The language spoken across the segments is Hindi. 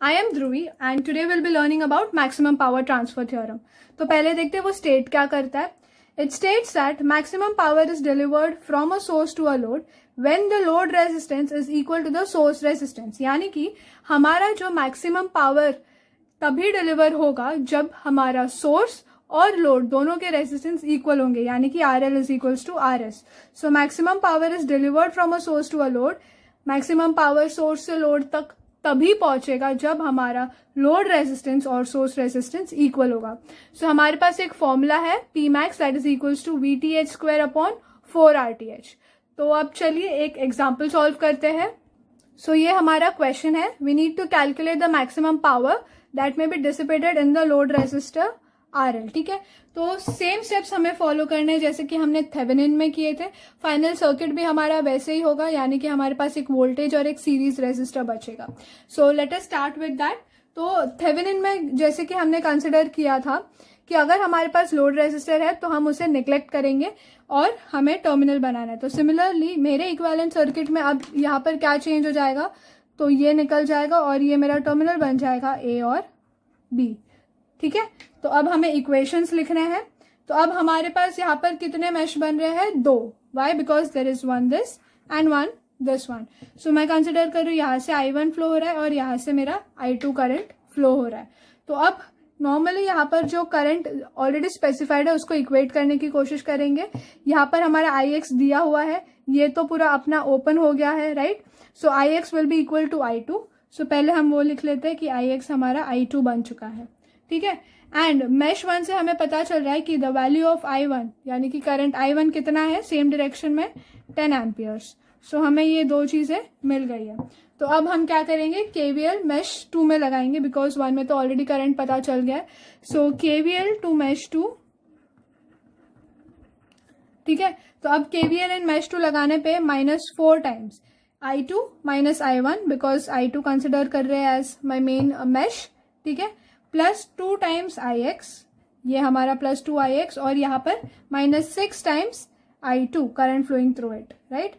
I am Dhruvi and today we'll be learning about maximum power transfer theorem. तो पहले देखते हैं वो स्टेट क्या करता है. It states that maximum power is delivered from a source to a load when the load resistance is equal to the source resistance. यानी कि हमारा जो maximum power तभी डिलीवर होगा जब हमारा सोर्स और लोड दोनों के रेजिस्टेंस इक्वल होंगे, यानी कि RL is equals to RS. So maximum power is delivered from a source to a load. Maximum power source से लोड तक तभी पहुंचेगा जब हमारा लोड रेजिस्टेंस और सोर्स रेजिस्टेंस इक्वल होगा. सो हमारे पास एक फॉर्मूला है P max that is equals to VTH square upon 4RTH. तो अब चलिए एक एग्जाम्पल सॉल्व करते हैं. सो ये हमारा क्वेश्चन है. We need to calculate the maximum power that may be dissipated in the load resistor RL. ठीक है, तो सेम स्टेप्स हमें फॉलो करने हैं जैसे कि हमने थेवेनिन में किए थे. फाइनल सर्किट भी हमारा वैसे ही होगा, यानी कि हमारे पास एक वोल्टेज और एक सीरीज रेजिस्टर बचेगा. So let us start with that. तो थेवेनिन में जैसे कि हमने कंसिडर किया था कि अगर हमारे पास लोड रेजिस्टर है तो हम उसे निग्लेक्ट करेंगे और हमें टर्मिनल बनाना है. तो सिमिलरली मेरे इक्विवेलेंट सर्किट में अब यहाँ पर क्या चेंज हो जाएगा, तो ये निकल जाएगा और ये मेरा टर्मिनल बन जाएगा A और B. ठीक है, तो अब हमें इक्वेशंस लिखने हैं. तो अब हमारे पास यहाँ पर कितने मैश बन रहे हैं? 2. Why? Because there is one this and one this one. So मैं कंसिडर करूँ यहाँ से I1 फ्लो हो रहा है और यहाँ से मेरा I2 करंट फ्लो हो रहा है. तो अब नॉर्मली यहाँ पर जो करंट ऑलरेडी स्पेसिफाइड है उसको इक्वेट करने की कोशिश करेंगे. यहाँ पर हमारा Ix दिया हुआ है, ये तो पूरा अपना ओपन हो गया है, right. So Ix will be equal to I2. So पहले हम वो लिख लेते हैं कि Ix हमारा I2 बन चुका है. ठीक है, एंड मैश 1 से हमें पता चल रहा है कि द वैल्यू ऑफ I1 यानी कि करंट I1 कितना है सेम डायरेक्शन में 10 एम्पियर्स. सो हमें ये दो चीजें मिल गई है. तो अब हम क्या करेंगे, KVL मैश 2 में लगाएंगे बिकॉज 1 में तो ऑलरेडी करंट पता चल गया है. सो KVL टू मैश 2. ठीक है, तो अब KVL इन मैश 2 लगाने पे -4 times I2 minus I1 because I2 consider कर रहे हैं एज माई मेन मैश. ठीक है, प्लस 2 टाइम्स Ix, ये हमारा प्लस 2 Ix और यहाँ पर -6 times I2 current flowing through it, right.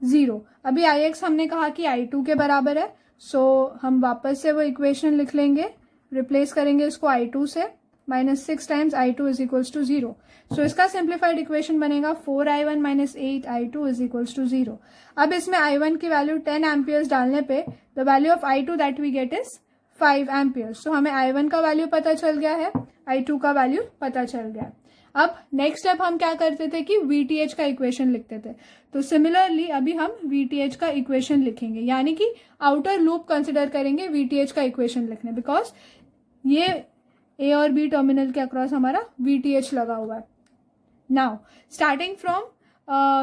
0. अभी Ix हमने कहा कि I2 के बराबर है. सो हम वापस से वो इक्वेशन लिख लेंगे, रिप्लेस करेंगे इसको I2 से. -6 times I2 is equals to 0. So इसका सिंप्लीफाइड इक्वेशन बनेगा 4I1 minus 8I2 is equals to 0. अब इसमें I1 की वैल्यू 10 एम्पियर्स डालने पे the value of I2 that we get is 5 amperes. तो हमें I1 का वैल्यू पता चल गया है, I2 का वैल्यू पता चल गया. अब नेक्स्ट स्टेप हम क्या करते थे कि VTH का इक्वेशन लिखते थे. तो सिमिलरली अभी हम VTH का इक्वेशन लिखेंगे, यानी कि आउटर लूप कंसिडर करेंगे VTH का इक्वेशन लिखने, बिकॉज ये A और B टर्मिनल के अक्रॉस हमारा VTH लगा हुआ है. नाउ स्टार्टिंग फ्रॉम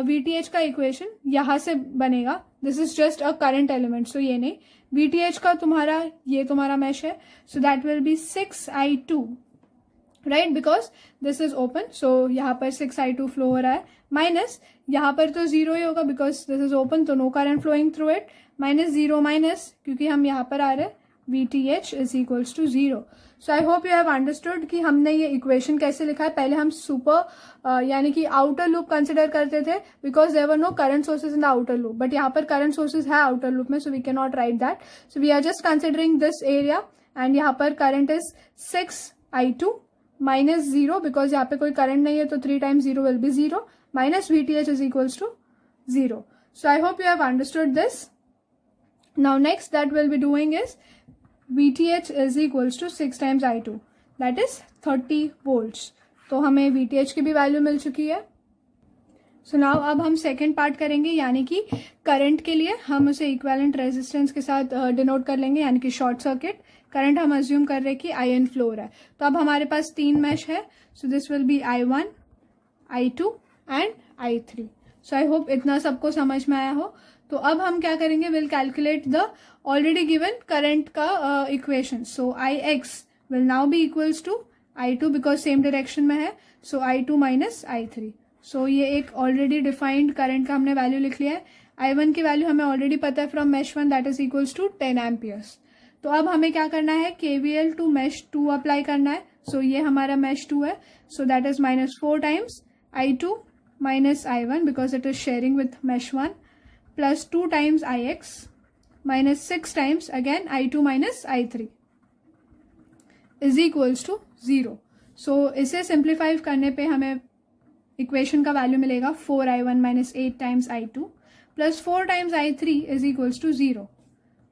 VTH का इक्वेशन यहां से बनेगा. This is just a current element, so ये नहीं. VTH का तुम्हारा ये तुम्हारा मैश है, so that will be 6I2, right, because this is open. So यहाँ पर 6I2 फ्लो हो रहा है, माइनस यहाँ पर तो 0 ही होगा बिकॉज दिस इज ओपन, तो no current flowing through it. -0 minus क्योंकि हम यहाँ पर आ रहे हैं VTH is equals to 0. So I hope you have understood कि हमने ये इक्वेशन कैसे लिखा है. पहले हम सुपर यानी कि आउटर लूप कंसिडर करते थे because there were no current sources in the outer loop, but यहाँ पर करंट सोर्सेज है आउटर लूप में, so we can not write that. So we are just considering this area and यहाँ पर current is 6I2 minus 0 because यहाँ पे कोई करंट नहीं है, तो 3 times 0 will be 0 minus VTH is equals to 0. So I hope you have understood this. Now next that we'll be doing is VTH is equals to 6 times I2, that is 30 volts. तो हमें VTH की भी वैल्यू मिल चुकी है. सो नाउ अब हम सेकेंड पार्ट करेंगे, यानी कि करंट के लिए हम उसे इक्विवेलेंट रेजिस्टेंस के साथ डिनोट कर लेंगे, यानी कि शॉर्ट सर्किट करंट हम अज्यूम कर रहे हैं कि IN फ्लो हो रहा है. तो अब हमारे पास 3 मैश है, so this will be I1, I2 and I3. So I hope इतना सबको समझ में आया हो. तो अब हम क्या करेंगे, will calculate the already given current का equation. So Ix will now be equals to I2 because same direction में है, सो I2 माइनस I3. सो ये एक ऑलरेडी डिफाइंड करंट का हमने वैल्यू लिख लिया है. I1 की वैल्यू हमें ऑलरेडी पता है from mesh 1 that is equals to 10 amperes. तो अब हमें क्या करना है, KVL टू मैश 2 अप्लाई करना है. सो ये हमारा मैश 2 है, so that is -4 times I2 minus I1 because it is sharing with mesh 1 plus 2 times Ix minus 6 times again I2 minus I3 is equals to 0. So इसे सिंप्लीफाई करने पे हमें इक्वेशन का वैल्यू मिलेगा 4I1 minus 8 times I2 plus 4 times I3 is equals to 0.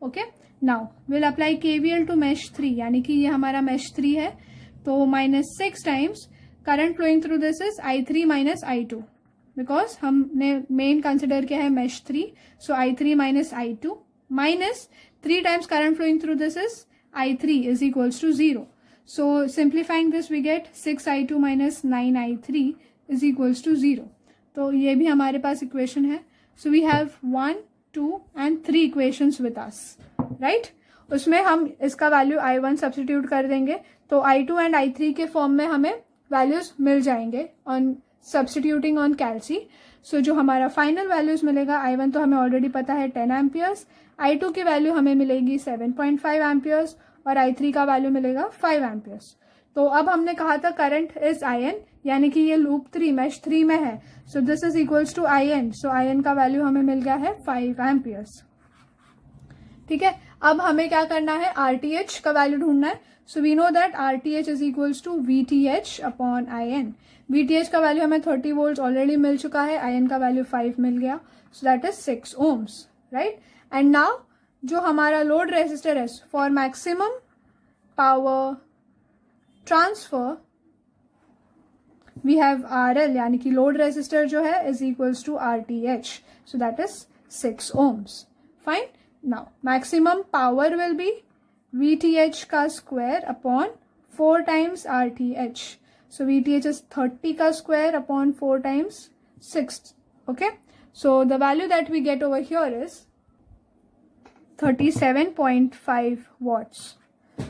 Okay, now we'll apply KVL to mesh 3, यानी कि ये हमारा mesh 3 है, तो minus 6 times current flowing through this is I3 minus I2 because हमने main consider किया है mesh 3, so I3 minus I2 minus 3 times current flowing through this is I3 is equals to 0. So simplifying this we get 6I2 minus 9I3 is equals to 0. तो ये भी हमारे पास इक्वेशन है. So we have 1, 2 and 3 equations with us, right? उसमें हम इसका वैल्यू I1 सब्स्टिट्यूट कर देंगे तो I2 एंड I3 के फॉर्म में हमें वैल्यूज मिल जाएंगे ऑन सब्स्टिट्यूटिंग ऑन कैल्सी. सो जो हमारा फाइनल वैल्यूज मिलेगा I1 तो हमें ऑलरेडी पता है 10 एम्पियर्स, I2 की वैल्यू हमें मिलेगी 7.5 एम्पियर्स और I3 का वैल्यू मिलेगा 5 एम्पियर्स. तो अब हमने कहा था करंट इज IN, यानी कि ये लूप 3 मेश 3 में है, so this is equals to IN. So IN का वैल्यू हमें मिल गया है 5 एम्पियर्स. ठीक है, अब हमें क्या करना है, RTH का वैल्यू ढूंढना है. So we know that RTH is equals to VTH upon IN. VTH का वैल्यू हमें 30 वोल्ट ऑलरेडी मिल चुका है, IN का वैल्यू 5 मिल गया, so that is 6 ohms, right. And now जो हमारा लोड रेजिस्टर है for maximum power transfer we have RL, यानी कि लोड रेजिस्टर जो है is equals to RTH, so that is 6 ohms. Fine. Now maximum power will be VTH का square upon 4 times RTH. So VTH is 30 का square upon 4 times 6. Okay, so the value that we get over here is 37.5 watts.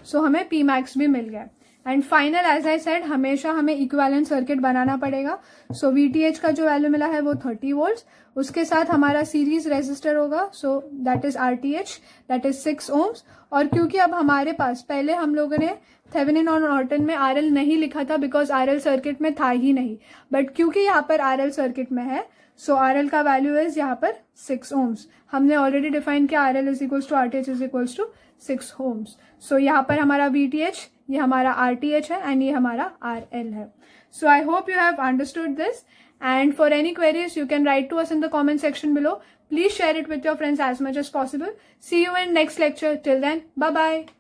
So हमें Pmax भी मिल गया. And final as I said हमेशा हमें इक्विवेलेंट सर्किट बनाना पड़ेगा. सो VTH का जो वैल्यू मिला है वो 30 वोल्ट, उसके साथ हमारा सीरीज रेजिस्टर होगा, सो that is RTH, that is 6 ohms. और क्योंकि अब हमारे पास पहले हम लोगों ने थेवेनिन और नॉर्टन में RL नहीं लिखा था बिकॉज RL सर्किट में था ही नहीं, बट क्योंकि यहाँ पर RL सर्किट में है सो RL का वैल्यू इज यहाँ पर 6 ohms. हमने ऑलरेडी डिफाइन किया RL is equals to RTH is equals to 6 ohms. So यहाँ पर हमारा VTH, ये हमारा RTH है एंड ये हमारा RL है. So I hope you have understood this, and for any queries you can write to us in the comment section below. Please share it with your friends as much as possible. See you in next lecture. Till then, bye bye.